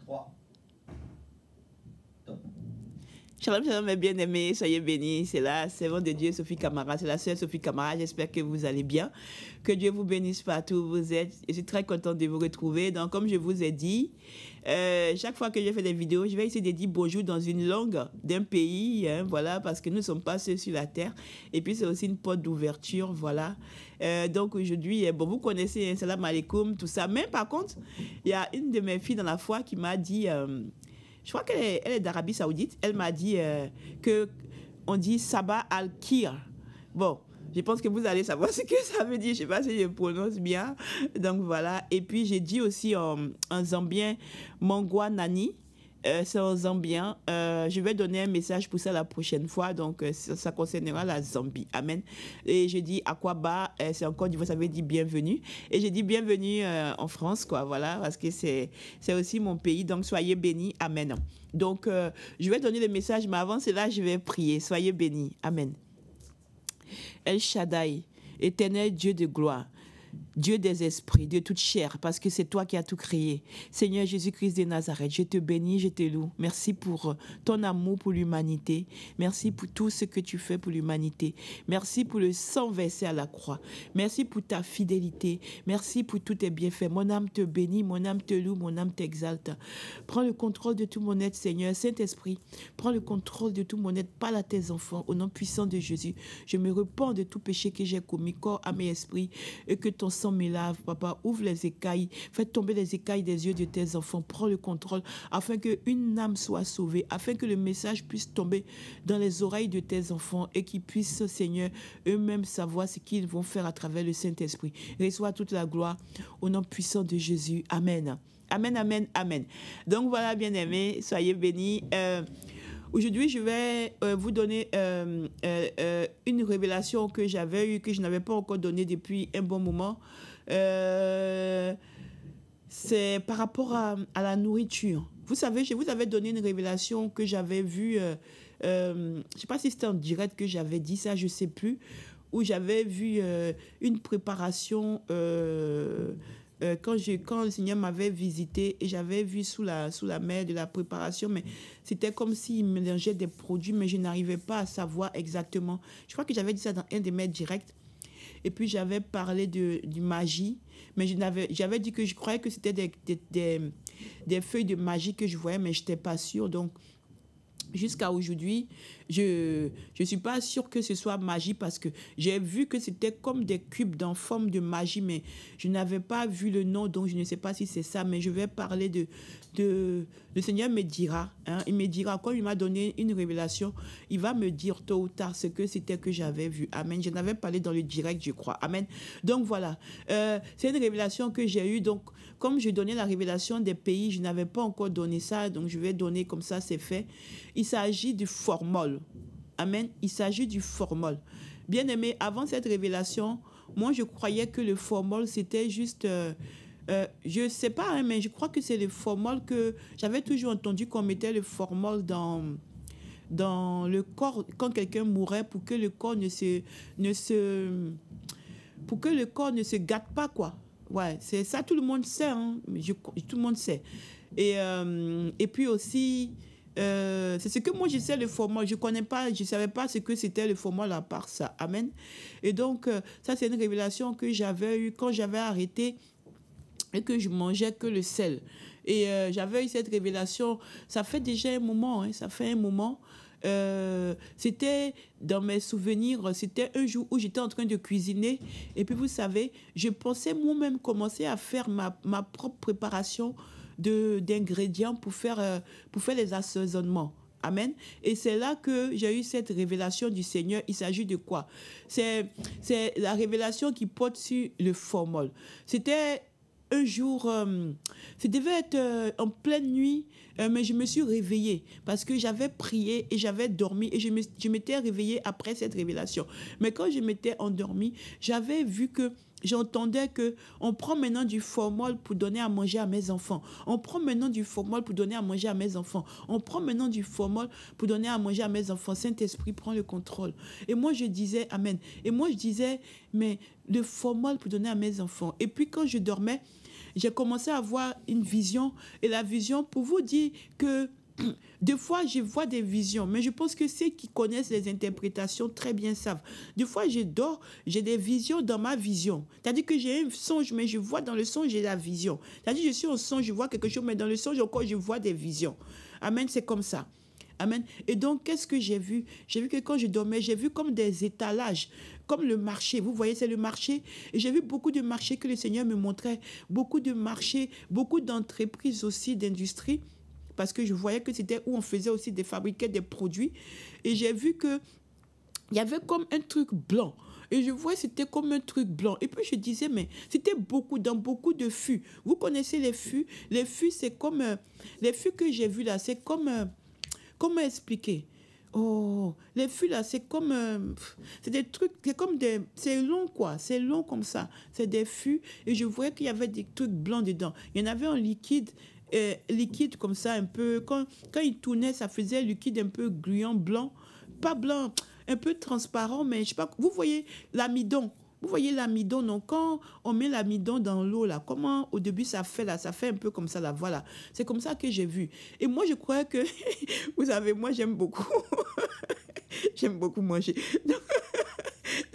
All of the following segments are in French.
3. Top. Shalom, shalom, mes bien-aimés, soyez bénis. C'est la servante de Dieu, Sophie Camara. C'est la sœur Sophie Camara. J'espère que vous allez bien. Que Dieu vous bénisse partout où vous êtes. Je suis très contente de vous retrouver. Donc, comme je vous ai dit, chaque fois que je fais des vidéos, je vais essayer de dire bonjour dans une langue d'un pays, hein, voilà, parce que nous ne sommes pas seuls sur la terre. Et puis, c'est aussi une porte d'ouverture, voilà. Donc, aujourd'hui, bon, vous connaissez, hein, salam alaikum, tout ça. Mais par contre, il y a une de mes filles dans la foi qui m'a dit... je crois qu'elle est d'Arabie Saoudite. Elle m'a dit que on dit Sabah al-Kir. Bon, je pense que vous allez savoir ce que ça veut dire. Je ne sais pas si je prononce bien. Donc voilà. Et puis j'ai dit aussi en zambien Mangwa Nani. C'est en zambien. Je vais donner un message pour ça la prochaine fois. Donc, ça concernera la Zambie. Amen. Et je dis Akwaba, c'est encore du ça veut dire bienvenue. Et je dis bienvenue en France, quoi. Voilà, parce que c'est aussi mon pays. Donc, soyez bénis. Amen. Donc, je vais donner le message, mais avant cela, je vais prier. Soyez bénis. Amen. El Shaddai, éternel Dieu de gloire. Dieu des esprits, de toute chair, parce que c'est toi qui as tout créé. Seigneur Jésus-Christ de Nazareth, je te bénis, je te loue. Merci pour ton amour pour l'humanité. Merci pour tout ce que tu fais pour l'humanité. Merci pour le sang versé à la croix. Merci pour ta fidélité. Merci pour tous tes bienfaits. Mon âme te bénit, mon âme te loue, mon âme t'exalte. Prends le contrôle de tout mon être, Seigneur. Saint-Esprit, prends le contrôle de tout mon être. Parle à tes enfants, au nom puissant de Jésus. Je me repens de tout péché que j'ai commis, corps, âme et esprit, et que ton sang me lave, papa. Ouvre les écailles, fais tomber les écailles des yeux de tes enfants. Prends le contrôle afin qu'une âme soit sauvée, afin que le message puisse tomber dans les oreilles de tes enfants et qu'ils puissent, Seigneur, eux-mêmes savoir ce qu'ils vont faire à travers le Saint-Esprit. Reçois toute la gloire au nom puissant de Jésus. Amen. Amen, amen, amen. Donc voilà, bien-aimés, soyez bénis. Aujourd'hui, je vais vous donner une révélation que j'avais eue, que je n'avais pas encore donnée depuis un bon moment. C'est par rapport à la nourriture. Vous savez, je vous avais donné une révélation que j'avais vue, je ne sais pas si c'était en direct que j'avais dit ça, je ne sais plus, où j'avais vu une préparation... quand le Seigneur m'avait visité et j'avais vu sous la mer de la préparation, mais c'était comme s'il mélangeait des produits, mais je n'arrivais pas à savoir exactement. Je crois que j'avais dit ça dans un de mes directs. Et puis j'avais parlé du magie, mais j'avais dit que je croyais que c'était des feuilles de magie que je voyais, mais je n'étais pas sûre. Donc, jusqu'à aujourd'hui, je ne suis pas sûre que ce soit magie parce que j'ai vu que c'était comme des cubes en forme de magie, mais je n'avais pas vu le nom, donc je ne sais pas si c'est ça, mais je vais parler le Seigneur me dira, hein, il me dira, quand il m'a donné une révélation, il va me dire tôt ou tard ce que c'était que j'avais vu. Amen. Je n'avais parlé dans le direct, je crois. Amen. Donc voilà, c'est une révélation que j'ai eue. Donc, comme je donnais la révélation des pays, je n'avais pas encore donné ça, donc je vais donner comme ça, c'est fait. Il s'agit du formol. Amen. Il s'agit du formol. Bien aimé, avant cette révélation, moi je croyais que le formol c'était juste, je ne sais pas, hein, mais je crois que c'est le formol que j'avais toujours entendu qu'on mettait le formol dans le corps quand quelqu'un mourait pour que le corps pour que le corps ne se gâte pas, quoi. Ouais, c'est ça, tout le monde sait, hein, tout le monde sait. Et puis aussi, c'est ce que moi je sais le formol. Je connais pas, je savais pas ce que c'était le formol à part ça. Amen. Et donc, ça c'est une révélation que j'avais eue quand j'avais arrêté et que je mangeais que le sel. Et j'avais eu cette révélation, ça fait déjà un moment, hein, ça fait un moment. C'était dans mes souvenirs, c'était un jour où j'étais en train de cuisiner et puis vous savez, je pensais moi-même commencer à faire ma propre préparation d'ingrédients pour faire les assaisonnements. Amen. Et c'est là que j'ai eu cette révélation du Seigneur. Il s'agit de quoi? C'est la révélation qui porte sur le formol. C'était un jour, ça devait être en pleine nuit, mais je me suis réveillée parce que j'avais prié et j'avais dormi et je m'étais réveillée après cette révélation. Mais quand je m'étais endormie, j'avais vu que j'entendais qu'on prend maintenant du formol pour donner à manger à mes enfants. On prend maintenant du formol pour donner à manger à mes enfants. On prend maintenant du formol pour donner à manger à mes enfants. Saint-Esprit prend le contrôle. Et moi, je disais, Amen. Et moi, je disais, mais le formol pour donner à mes enfants. Et puis, quand je dormais, j'ai commencé à avoir une vision. Et la vision, pour vous dire que des fois, je vois des visions, mais je pense que ceux qui connaissent les interprétations très bien savent. Des fois, je dors, j'ai des visions dans ma vision. C'est-à-dire que j'ai un songe, mais je vois dans le songe, j'ai la vision. C'est-à-dire que je suis au songe, je vois quelque chose, mais dans le songe encore, je vois des visions. Amen, c'est comme ça. Amen. Et donc, qu'est-ce que j'ai vu? J'ai vu que quand je dormais, j'ai vu comme des étalages, comme le marché. Vous voyez, c'est le marché. Et j'ai vu beaucoup de marchés que le Seigneur me montrait. Beaucoup de marchés, beaucoup d'entreprises aussi, d'industrie. Parce que je voyais que c'était où on faisait aussi des fabriquer des produits. Et j'ai vu que il y avait comme un truc blanc. Et je voyais c'était comme un truc blanc. Et puis je disais, mais c'était dans beaucoup de fûts. Vous connaissez les fûts? Les fûts, c'est comme... les fûts que j'ai vus là, c'est comme... comment expliquer? Oh, les fûts là, c'est comme... c'est des trucs, c'est comme des... C'est long quoi, c'est long comme ça. C'est des fûts. Et je voyais qu'il y avait des trucs blancs dedans. Il y en avait en liquide. Liquide comme ça, un peu, quand il tournait, ça faisait liquide un peu gluant, blanc, pas blanc, un peu transparent, mais je sais pas, vous voyez l'amidon, non? Quand on met l'amidon dans l'eau, là, comment au début ça fait, là, ça fait un peu comme ça, là, voilà. C'est comme ça que j'ai vu. Et moi, je croyais que, vous savez, moi, j'aime beaucoup, j'aime beaucoup manger.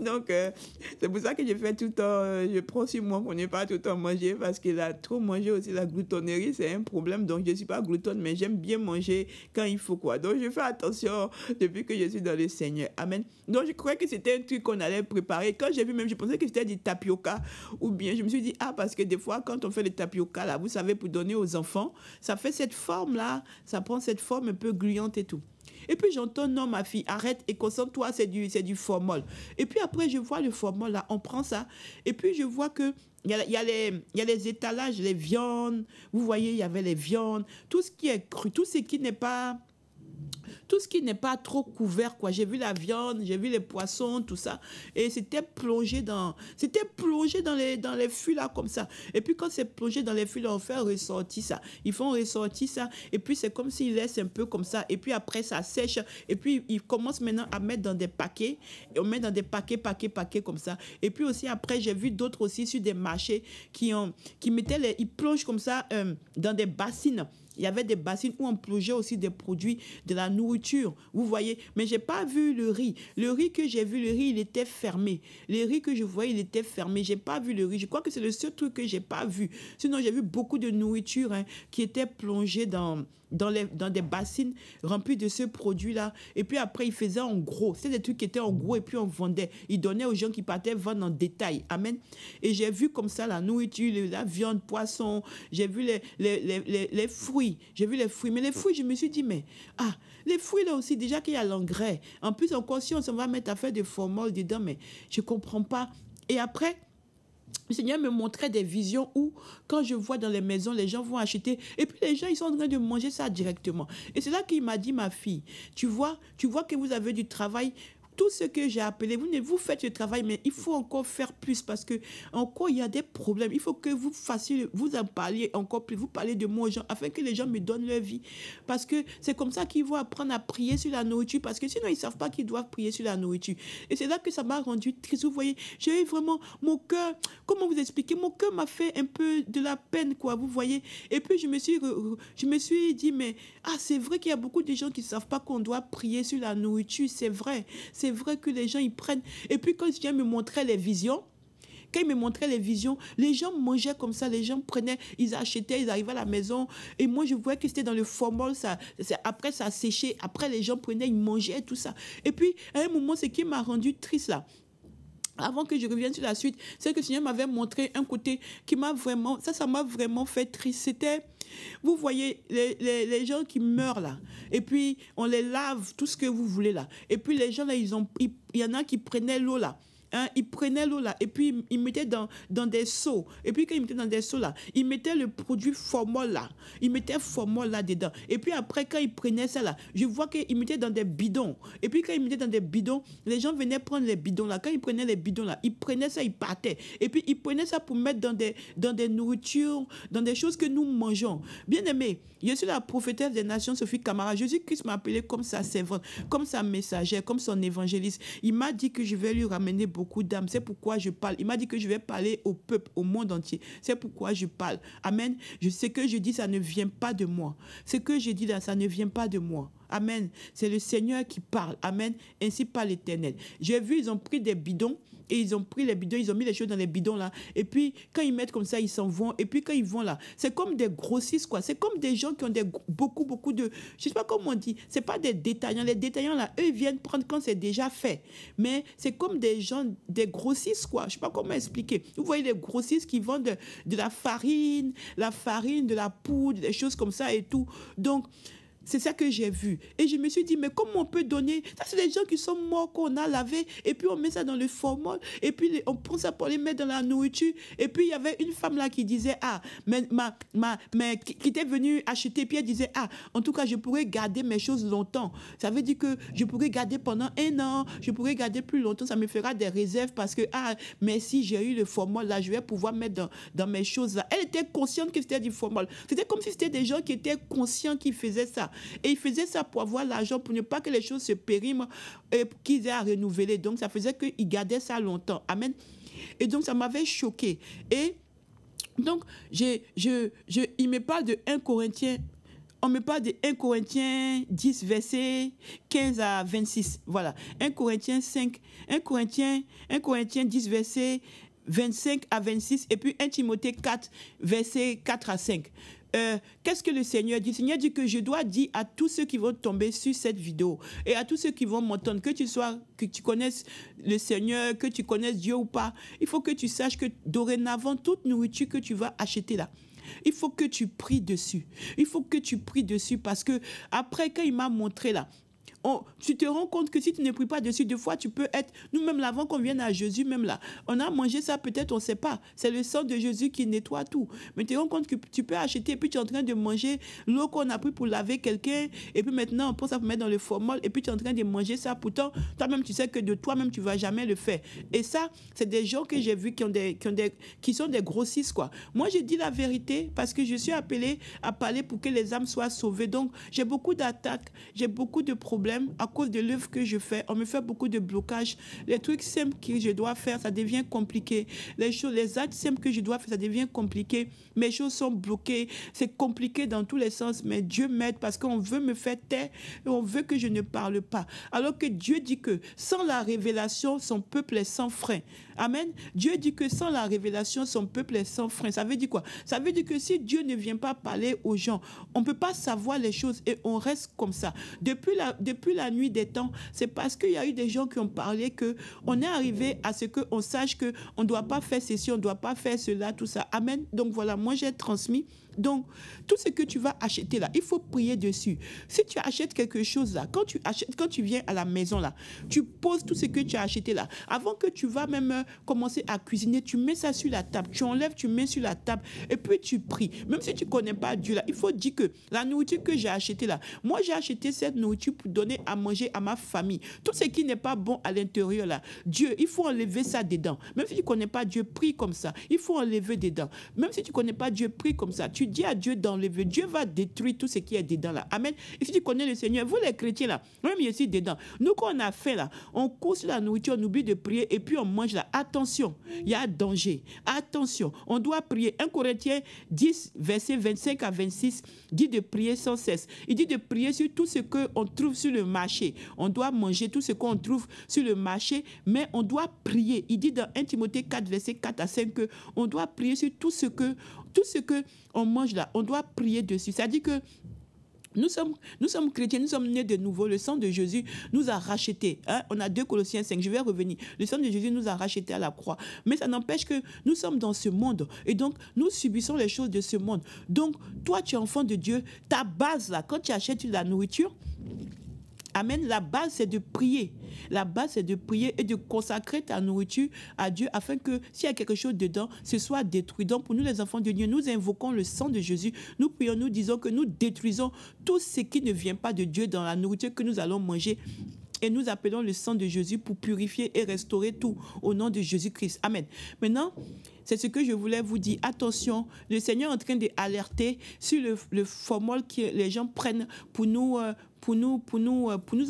Donc, c'est pour ça que je fais tout le temps, je prends sur moi pour ne pas tout le temps manger, parce que là, trop manger aussi, la gloutonnerie, c'est un problème. Donc, je ne suis pas gloutonne, mais j'aime bien manger quand il faut, quoi. Donc, je fais attention depuis que je suis dans le Seigneur. Amen. Donc, je croyais que c'était un truc qu'on allait préparer. Quand j'ai vu même, je pensais que c'était du tapioca, ou bien je me suis dit, ah, parce que des fois, quand on fait le tapioca, là, vous savez, pour donner aux enfants, ça fait cette forme-là, ça prend cette forme un peu gluante et tout. Et puis j'entends, non, ma fille, arrête et concentre-toi, c'est du formol. Et puis après, je vois le formol là, on prend ça. Et puis je vois que il y a les étalages, les viandes. Vous voyez, il y avait les viandes. Tout ce qui est cru, tout ce qui n'est pas trop couvert, quoi. J'ai vu la viande, j'ai vu les poissons, tout ça. Et c'était plongé dans les fûts, là, comme ça. Et puis, quand c'est plongé dans les fûts, là, on fait ressortir ça. Ils font ressortir ça. Et puis, c'est comme s'ils laissent un peu comme ça. Et puis, après, ça sèche. Et puis, ils commencent maintenant à mettre dans des paquets. Et on met dans des paquets comme ça. Et puis, aussi, après, j'ai vu d'autres aussi sur des marchés qui mettaient ils plongent comme ça dans des bassines. Il y avait des bassines où on plongeait aussi des produits, de la nourriture, vous voyez. Mais je n'ai pas vu le riz. Le riz que j'ai vu, il était fermé. Le riz que je voyais, il était fermé. Je n'ai pas vu le riz. Je crois que c'est le seul truc que je n'ai pas vu. Sinon, j'ai vu beaucoup de nourriture qui était plongée dans des bassines remplies de ce produit-là. Et puis après, ils faisaient en gros. C'était des trucs qui étaient en gros et puis on vendait. Ils donnaient aux gens qui partaient vendre en détail. Amen. Et j'ai vu comme ça la nourriture, la viande, poisson. J'ai vu les fruits. J'ai vu les fruits. Mais les fruits, je me suis dit, mais les fruits là aussi, déjà qu'il y a l'engrais. En plus, encore si on s'en va mettre à faire des formol dedans, mais je ne comprends pas. Et après, le Seigneur me montrait des visions où, quand je vois dans les maisons, les gens vont acheter. Et puis les gens, ils sont en train de manger ça directement. Et c'est là qu'il m'a dit, ma fille, tu vois que vous avez du travail. Tout ce que j'ai appelé, vous faites le travail, mais il faut encore faire plus parce que encore il y a des problèmes. Il faut que vous vous en parliez encore plus, vous parlez de moi aux gens afin que les gens me donnent leur vie. Parce que c'est comme ça qu'ils vont apprendre à prier sur la nourriture parce que sinon ils ne savent pas qu'ils doivent prier sur la nourriture. Et c'est là que ça m'a rendu triste. Vous voyez, j'ai eu vraiment mon cœur, comment vous expliquer, mon cœur m'a fait un peu de la peine, quoi, vous voyez. Et puis je me suis dit, mais c'est vrai qu'il y a beaucoup de gens qui ne savent pas qu'on doit prier sur la nourriture, c'est vrai. C'est vrai que les gens, ils prennent. Et puis, quand je me montrais les visions, les gens mangeaient comme ça, les gens prenaient, ils achetaient, ils arrivaient à la maison. Et moi, je voyais que c'était dans le formol, après, ça séchait. Après, les gens prenaient, ils mangeaient, tout ça. Et puis, à un moment, ce qui m'a rendu triste, là, avant que je revienne sur la suite, c'est que le Seigneur m'avait montré un côté qui m'a vraiment, ça m'a vraiment fait triste. C'était, vous voyez, les gens qui meurent là, et puis on les lave, tout ce que vous voulez là. Et puis les gens là, il y en a qui prenaient l'eau là. Ils prenaient l'eau là et puis ils mettaient dans des seaux. Et puis quand ils mettaient dans des seaux là, ils mettaient le produit formol là. Ils mettaient formol là dedans. Et puis après, quand ils prenaient ça là, je vois qu'ils mettaient dans des bidons. Et puis quand ils mettaient dans des bidons, les gens venaient prendre les bidons là. Quand ils prenaient les bidons là, ils prenaient ça, ils partaient. Et puis ils prenaient ça pour mettre dans des nourritures, dans des choses que nous mangeons. Bien aimé, je suis la prophétesse des nations, Sophie Camara. Jésus-Christ m'a appelé comme sa servante, comme sa messagère, comme son évangéliste. Il m'a dit que je vais lui ramener beaucoup beaucoup d'âmes. C'est pourquoi je parle. Il m'a dit que je vais parler au peuple, au monde entier. C'est pourquoi je parle. Amen. Je sais que je dis, ça ne vient pas de moi. Ce que je dis là, ça ne vient pas de moi. Amen. C'est le Seigneur qui parle. Amen. Ainsi parle l'Éternel. J'ai vu, ils ont pris des bidons. Et ils ont pris les bidons, ils ont mis les choses dans les bidons là. Et puis, quand ils mettent comme ça, ils s'en vont. Et puis, quand ils vont là, c'est comme des grossistes, quoi. C'est comme des gens qui ont beaucoup de... Je sais pas comment on dit. C'est pas des détaillants. Les détaillants là, eux, ils viennent prendre quand c'est déjà fait. Mais c'est comme des gens, des grossistes, quoi. Je sais pas comment expliquer. Vous voyez les grossistes qui vendent de la farine, de la poudre, des choses comme ça et tout. Donc, c'est ça que j'ai vu. Et je me suis dit, mais comment on peut donner... Ça, c'est des gens qui sont morts, qu'on a lavé, et puis on met ça dans le formol, et puis on prend ça pour les mettre dans la nourriture. Et puis il y avait une femme là qui disait, ah, mais qui était venue acheter, puis elle disait, ah, en tout cas, je pourrais garder mes choses longtemps. Ça veut dire que je pourrais garder pendant 1 an, je pourrais garder plus longtemps, ça me fera des réserves parce que, ah, mais si j'ai eu le formol là, je vais pouvoir mettre dans mes choses là. Elle était consciente que c'était du formol. C'était comme si c'était des gens qui étaient conscients qu'ils faisaient ça. Et ils faisaient ça pour avoir l'argent, pour ne pas que les choses se périment et qu'ils aient à renouveler. Donc, ça faisait qu'ils gardaient ça longtemps. Amen. Et donc, ça m'avait choqué. Et donc, il me parle de 1 Corinthiens. On me parle de 1 Corinthiens 10, versets 15 à 26. Voilà. 1 Corinthiens 10, versets 25 à 26. Et puis 1 Timothée 4, versets 4 à 5. Qu'est-ce que le Seigneur dit? Le Seigneur dit que je dois dire à tous ceux qui vont tomber sur cette vidéo et à tous ceux qui vont m'entendre, que tu connaisses le Seigneur, que tu connaisses Dieu ou pas, il faut que tu saches que dorénavant, toute nourriture que tu vas acheter là, il faut que tu pries dessus. Il faut que tu pries dessus parce que après, quand il m'a montré là, tu te rends compte que si tu ne pries pas dessus, deux fois tu peux être... Nous-mêmes, avant qu'on vienne à Jésus, même là, on a mangé ça, peut-être, on ne sait pas. C'est le sang de Jésus qui nettoie tout. Mais tu te rends compte que tu peux acheter, et puis tu es en train de manger l'eau qu'on a pris pour laver quelqu'un, et puis maintenant, on prend ça pour mettre dans le formol, et puis tu es en train de manger ça. Pourtant, toi-même, tu sais que de toi-même, tu ne vas jamais le faire. Et ça, c'est des gens que j'ai vus qui sont des grossistes, quoi. Moi, je dis la vérité parce que je suis appelée à parler pour que les âmes soient sauvées. Donc, j'ai beaucoup d'attaques, j'ai beaucoup de problèmes à cause de l'œuvre que je fais. On me fait beaucoup de blocages. Les trucs simples que je dois faire, ça devient compliqué. Les actes simples que je dois faire, ça devient compliqué. Mes choses sont bloquées. C'est compliqué dans tous les sens, mais Dieu m'aide parce qu'on veut me faire taire et on veut que je ne parle pas. Alors que Dieu dit que sans la révélation, son peuple est sans frein. Amen. Dieu dit que sans la révélation, son peuple est sans frein. Ça veut dire quoi? Ça veut dire que si Dieu ne vient pas parler aux gens, on ne peut pas savoir les choses et on reste comme ça. Depuis la nuit des temps, c'est parce qu'il y a eu des gens qui ont parlé qu'on est arrivé à ce qu'on sache qu'on ne doit pas faire ceci, on ne doit pas faire cela, tout ça. Amen. Donc voilà, moi j'ai transmis. Donc, tout ce que tu vas acheter là, il faut prier dessus. Si tu achètes quelque chose là, quand tu viens à la maison là, tu poses tout ce que tu as acheté là. Avant que tu vas même commencer à cuisiner, tu mets ça sur la table. Tu enlèves, tu mets sur la table et puis tu pries. Même si tu ne connais pas Dieu là, il faut dire que la nourriture que j'ai achetée là, moi j'ai acheté cette nourriture pour donner à manger à ma famille. Tout ce qui n'est pas bon à l'intérieur là, Dieu, il faut enlever ça dedans. Même si tu ne connais pas Dieu, prie comme ça. Il faut enlever dedans. Même si tu ne connais pas Dieu, prie comme ça. Tu dis à Dieu d'enlever. Dieu va détruire tout ce qui est dedans là. Amen. Et si tu connais le Seigneur, vous les chrétiens là, même je suis dedans. Nous, quand on a faim là, on court sur la nourriture, on oublie de prier et puis on mange là. Attention, il y a danger. Attention, on doit prier. 1 Corinthiens 10, versets 25 à 26, dit de prier sans cesse. Il dit de prier sur tout ce qu'on trouve sur le marché. On doit manger tout ce qu'on trouve sur le marché, mais on doit prier. Il dit dans 1 Timothée 4, versets 4 à 5 qu'on doit prier sur tout ce que on mange là, on doit prier dessus. C'est-à-dire que nous sommes chrétiens, nous sommes nés de nouveau. Le sang de Jésus nous a rachetés. Hein? On a 2 Colossiens 5, je vais revenir. Le sang de Jésus nous a rachetés à la croix. Mais ça n'empêche que nous sommes dans ce monde. Et donc, nous subissons les choses de ce monde. Donc, toi, tu es enfant de Dieu. Ta base, là, quand tu achètes de la nourriture, amen, la base, c'est de prier. La base, c'est de prier et de consacrer ta nourriture à Dieu afin que s'il y a quelque chose dedans, ce soit détruit. Donc, pour nous, les enfants de Dieu, nous invoquons le sang de Jésus. Nous prions, nous disons que nous détruisons tout ce qui ne vient pas de Dieu dans la nourriture que nous allons manger. Et nous appelons le sang de Jésus pour purifier et restaurer tout au nom de Jésus-Christ. Amen. Maintenant, C'est ce que je voulais vous dire. Attention, le Seigneur est en train d'alerter sur le formol que les gens prennent pour nous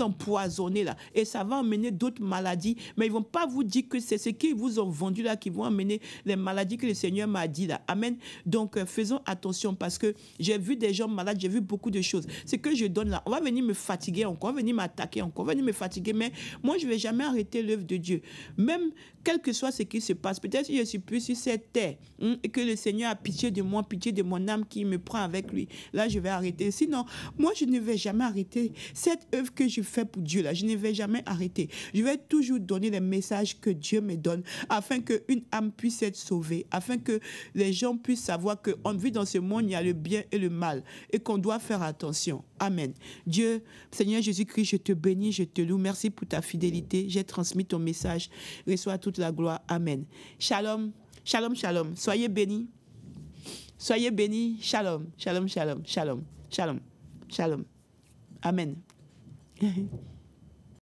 empoisonner là. Et ça va amener d'autres maladies. Mais ils ne vont pas vous dire que c'est ce qu'ils vous ont vendu là qui vont amener les maladies que le Seigneur m'a dit là. Amen. Donc, faisons attention parce que j'ai vu des gens malades, j'ai vu beaucoup de choses. Ce que je donne là, on va venir me fatiguer encore, on va venir m'attaquer encore, on va venir me fatiguer. Mais moi, je ne vais jamais arrêter l'œuvre de Dieu. Même quel que soit ce qui se passe, peut-être si je suis plus sur cette terre et que le Seigneur a pitié de moi, pitié de mon âme qui me prend avec lui, là, je vais arrêter. Sinon, moi, je ne vais jamais arrêter cette œuvre que je fais pour Dieu là, je ne vais jamais arrêter. Je vais toujours donner les messages que Dieu me donne afin qu'une âme puisse être sauvée, afin que les gens puissent savoir qu'on vit dans ce monde, il y a le bien et le mal et qu'on doit faire attention. Amen. Dieu, Seigneur Jésus-Christ, je te bénis, je te loue. Merci pour ta fidélité. J'ai transmis ton message. Reçois toute la gloire. Amen. Shalom, shalom, shalom. Soyez bénis. Soyez bénis. Shalom, shalom, shalom, shalom, shalom, shalom. Amen.